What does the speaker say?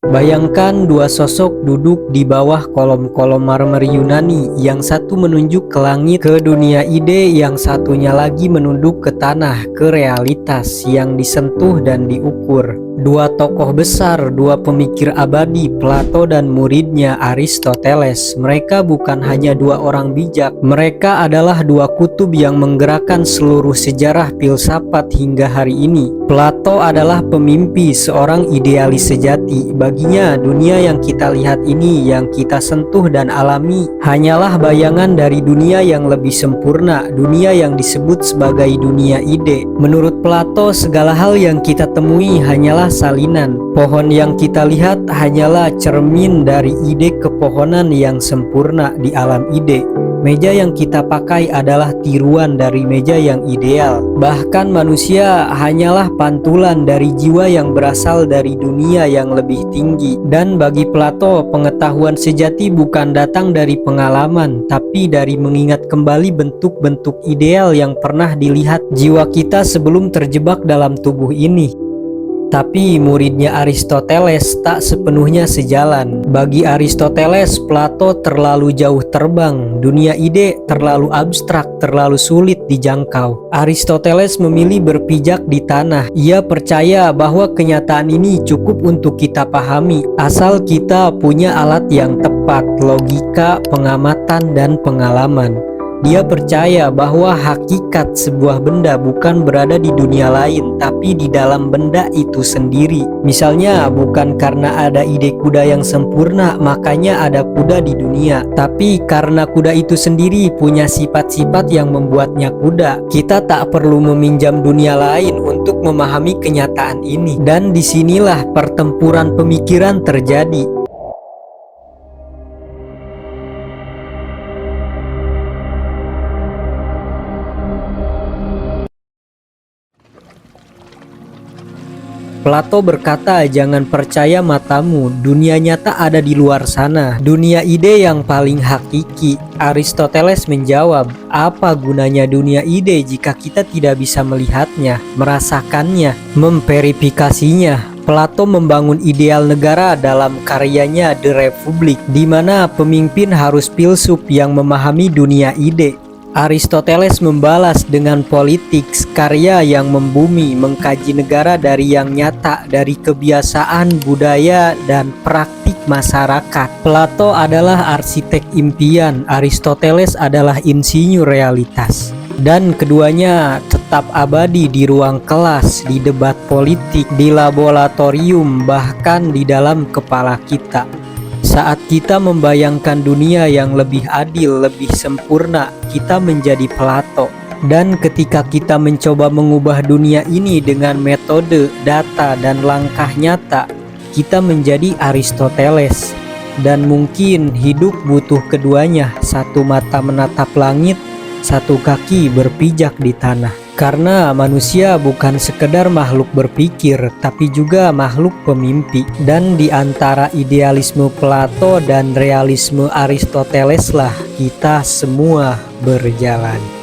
Bayangkan dua sosok duduk di bawah kolom-kolom marmer Yunani, yang satu menunjuk ke langit, ke dunia ide, yang satunya lagi menunduk ke tanah, ke realitas yang disentuh dan diukur. Dua tokoh besar, dua pemikir abadi, Plato dan muridnya Aristoteles. Mereka bukan hanya dua orang bijak, mereka adalah dua kutub yang menggerakkan seluruh sejarah filsafat hingga hari ini. Plato adalah pemimpi, seorang idealis sejati. Baginya, dunia yang kita lihat ini, yang kita sentuh dan alami, hanyalah bayangan dari dunia yang lebih sempurna, dunia yang disebut sebagai dunia ide. Menurut Plato, segala hal yang kita temui hanyalah salinan. Pohon yang kita lihat hanyalah cermin dari ide kepohonan yang sempurna di alam ide. Meja yang kita pakai adalah tiruan dari meja yang ideal. Bahkan manusia hanyalah pantulan dari jiwa yang berasal dari dunia yang lebih tinggi. Dan bagi Plato, pengetahuan sejati bukan datang dari pengalaman, tapi dari mengingat kembali bentuk-bentuk ideal yang pernah dilihat jiwa kita sebelum terjebak dalam tubuh ini. Tapi muridnya Aristoteles tak sepenuhnya sejalan. Bagi Aristoteles, Plato terlalu jauh terbang, dunia ide terlalu abstrak, terlalu sulit dijangkau. Aristoteles memilih berpijak di tanah. Ia percaya bahwa kenyataan ini cukup untuk kita pahami, asal kita punya alat yang tepat, logika, pengamatan, dan pengalaman. Dia percaya bahwa hakikat sebuah benda bukan berada di dunia lain, tapi di dalam benda itu sendiri. Misalnya, bukan karena ada ide kuda yang sempurna, makanya ada kuda di dunia. Tapi karena kuda itu sendiri punya sifat-sifat yang membuatnya kuda. Kita tak perlu meminjam dunia lain untuk memahami kenyataan ini. Dan disinilah pertempuran pemikiran terjadi. Plato berkata, jangan percaya matamu, dunia nyata ada di luar sana, dunia ide yang paling hakiki. Aristoteles menjawab, apa gunanya dunia ide jika kita tidak bisa melihatnya, merasakannya, memverifikasinya? Plato membangun ideal negara dalam karyanya The Republic, di mana pemimpin harus filsuf yang memahami dunia ide. Aristoteles membalas dengan Politics, karya yang membumi, mengkaji negara dari yang nyata, dari kebiasaan, budaya, dan praktik masyarakat. Plato adalah arsitek impian, Aristoteles adalah insinyur realitas. Dan keduanya tetap abadi di ruang kelas, di debat politik, di laboratorium, bahkan di dalam kepala kita. Saat kita membayangkan dunia yang lebih adil, lebih sempurna, kita menjadi Plato. Dan ketika kita mencoba mengubah dunia ini dengan metode, data, dan langkah nyata, kita menjadi Aristoteles. Dan mungkin hidup butuh keduanya, satu mata menatap langit, satu kaki berpijak di tanah. Karena manusia bukan sekedar makhluk berpikir, tapi juga makhluk pemimpi. Dan di antara idealisme Plato dan realisme Aristoteles lah kita semua berjalan.